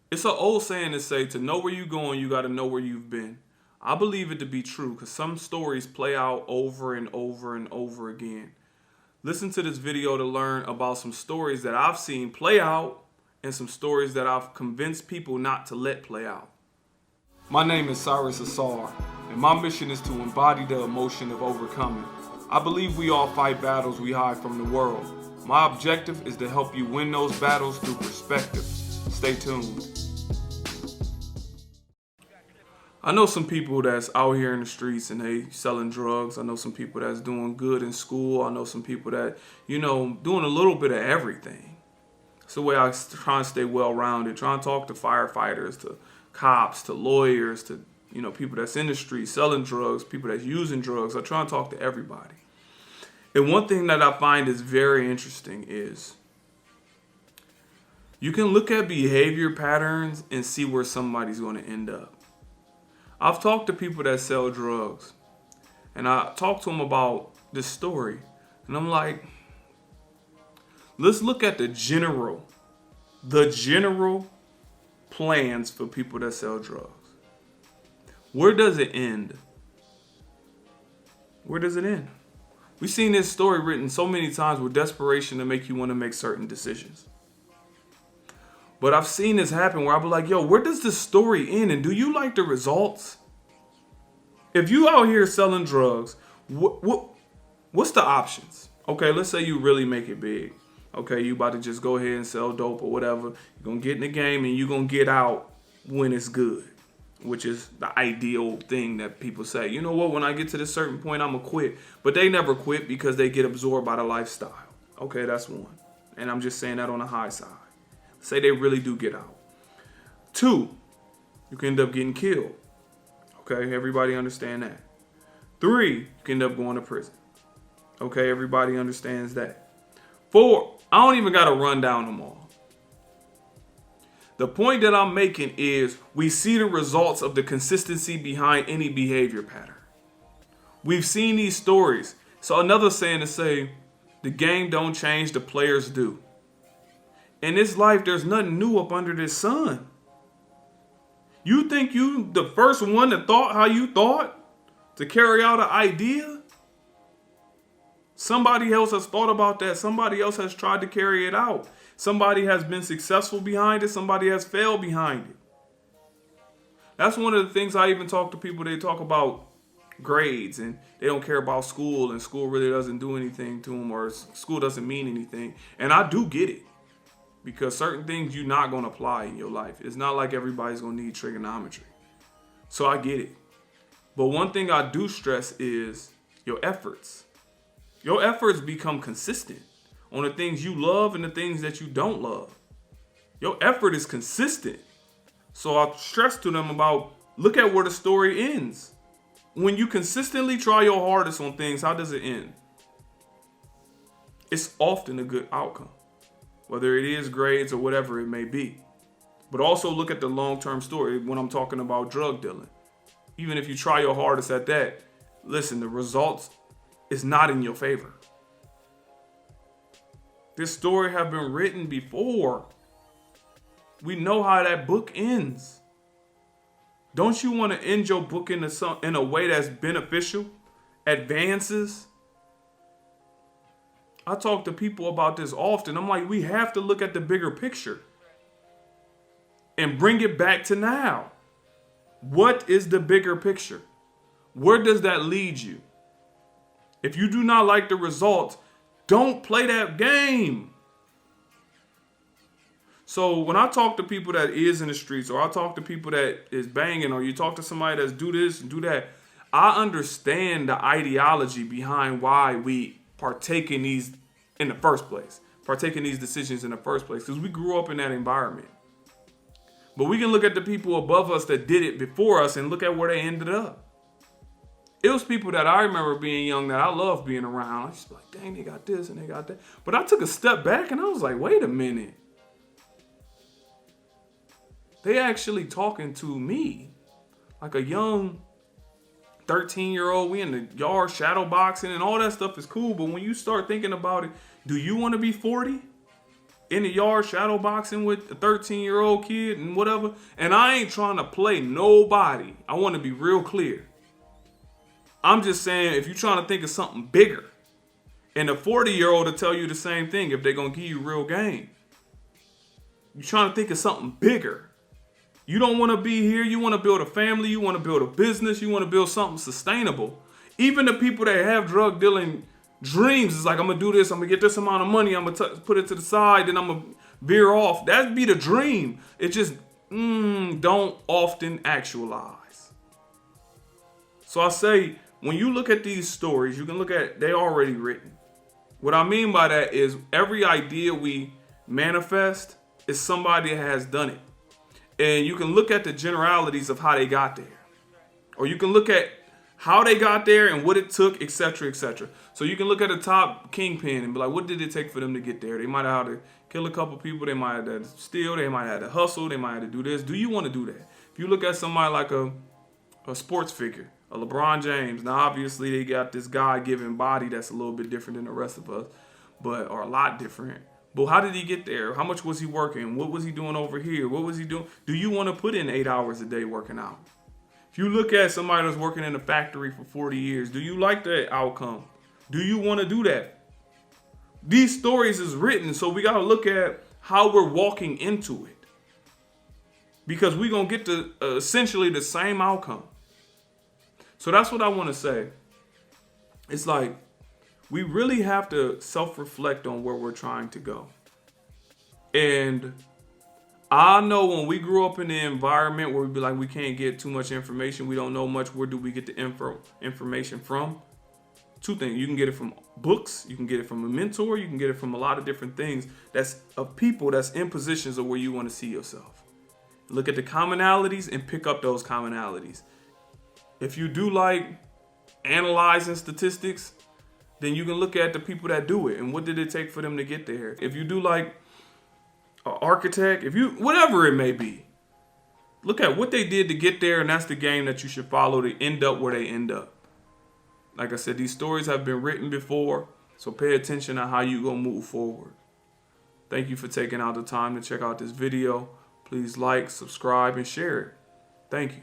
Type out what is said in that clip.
It's an old saying to say, to know where you're going, you got to know where you've been. I believe it to be true because some stories play out over and over and over again. Listen to this video to learn about some stories that I've seen play out and some stories that I've convinced people not to let play out. My name is Cyrus Ausar, and my mission is to embody the emotion of overcoming. I believe we all fight battles we hide from the world. My objective is to help you win those battles through perspective. Stay tuned. I know some people that's out here in the streets and they selling drugs. I know some people that's doing good in school. I know some people that, doing a little bit of everything. It's the way I try and stay well-rounded, trying to talk to firefighters, to cops, to lawyers, to, people that's in the street selling drugs, people that's using drugs. I try and talk to everybody. And one thing that I find is very interesting is you can look at behavior patterns and see where somebody's going to end up. I've talked to people that sell drugs, and I talked to them about this story, and I'm like, let's look at the general plans for people that sell drugs. Where does it end? Where does it end? We've seen this story written so many times with desperation to make you want to make certain decisions. But I've seen this happen where I'll be like, yo, where does this story end? And do you like the results? If you out here selling drugs, what's the options? Okay, let's say you really make it big. Okay, you about to just go ahead and sell dope or whatever. You're going to get in the game and you're going to get out when it's good, which is the ideal thing that people say. You know what, when I get to this certain point, I'm going to quit. But they never quit because they get absorbed by the lifestyle. Okay, that's one. And I'm just saying that on the high side. Say they really do get out. 2, you can end up getting killed. Okay, everybody understand that. 3, you can end up going to prison. Okay, everybody understands that. 4, I don't even got to run down them all. The point that I'm making is we see the results of the consistency behind any behavior pattern. We've seen these stories. So another saying to say, the game don't change, the players do. In this life, there's nothing new up under this sun. You think you the first one that thought how you thought to carry out an idea? Somebody else has thought about that. Somebody else has tried to carry it out. Somebody has been successful behind it. Somebody has failed behind it. That's one of the things I even talk to people. They talk about grades and they don't care about school and school really doesn't do anything to them or school doesn't mean anything. And I do get it. Because certain things you're not going to apply in your life. It's not like everybody's going to need trigonometry. So I get it. But one thing I do stress is your efforts. Your efforts become consistent on the things you love and the things that you don't love. Your effort is consistent. So I stress to them about, look at where the story ends. When you consistently try your hardest on things, how does it end? It's often a good outcome. Whether it is grades or whatever it may be. But also look at the long-term story when I'm talking about drug dealing. Even if you try your hardest at that, listen, the results is not in your favor. This story have been written before. We know how that book ends. Don't you want to end your book in a way that's beneficial, advances? I talk to people about this often. I'm like, we have to look at the bigger picture and bring it back to now. What is the bigger picture? Where does that lead you? If you do not like the results, don't play that game. So when I talk to people that is in the streets, or I talk to people that is banging, or you talk to somebody that's do this and do that, I understand the ideology behind why we partake in these in the first place, partake in these decisions in the first place, because we grew up in that environment. But we can look at the people above us that did it before us and look at where they ended up. It was people that I remember being young that I loved being around. I just like, dang, they got this and they got that. But I took a step back and I was like, wait a minute. They actually talking to me like a young 13-year-old. We in the yard shadow boxing and all that stuff is cool. But when you start thinking about it, do you want to be 40? in the yard shadow boxing with a 13-year-old kid and whatever. And I ain't trying to play nobody. I want to be real clear. I'm just saying, if you're trying to think of something bigger, and a 40-year-old will tell you the same thing if they're going to give you real game. You're trying to think of something bigger. You don't want to be here. You want to build a family. You want to build a business. You want to build something sustainable. Even the people that have drug dealing dreams is like, I'm going to do this. I'm going to get this amount of money. I'm going to put it to the side. Then I'm going to veer off. That'd be the dream. It just don't often actualize. So I say, when you look at these stories, you can look at, they already written. What I mean by that is every idea we manifest is somebody that has done it. And you can look at the generalities of how they got there. Or you can look at how they got there and what it took, etc., etc. So you can look at the top kingpin and be like, what did it take for them to get there? They might have had to kill a couple people. They might have had to steal. They might have had to hustle. They might have had to do this. Do you want to do that? If you look at somebody like a sports figure, a LeBron James. Now, obviously, they got this God-given body that's a little bit different than the rest of us, or a lot different. But how did he get there? How much was he working? What was he doing over here? What was he doing? Do you want to put in 8 hours a day working out? If you look at somebody that's working in a factory for 40 years, do you like that outcome? Do you want to do that? These stories is written, so we got to look at how we're walking into it. Because we're going to get to essentially the same outcome. So that's what I want to say. It's like, we really have to self-reflect on where we're trying to go. And I know when we grew up in the environment where we'd be like, we can't get too much information. We don't know much. Where do we get the information from? Two things. You can get it from books. You can get it from a mentor. You can get it from a lot of different things that's of people that's in positions of where you want to see yourself. Look at the commonalities and pick up those commonalities. If you do like analyzing statistics, then you can look at the people that do it and what did it take for them to get there. If you do like an architect, whatever it may be, look at what they did to get there, and that's the game that you should follow to end up where they end up. Like I said, these stories have been written before, so pay attention to how you gonna move forward. Thank you for taking out the time to check out this video. Please like, subscribe, and share it. Thank you.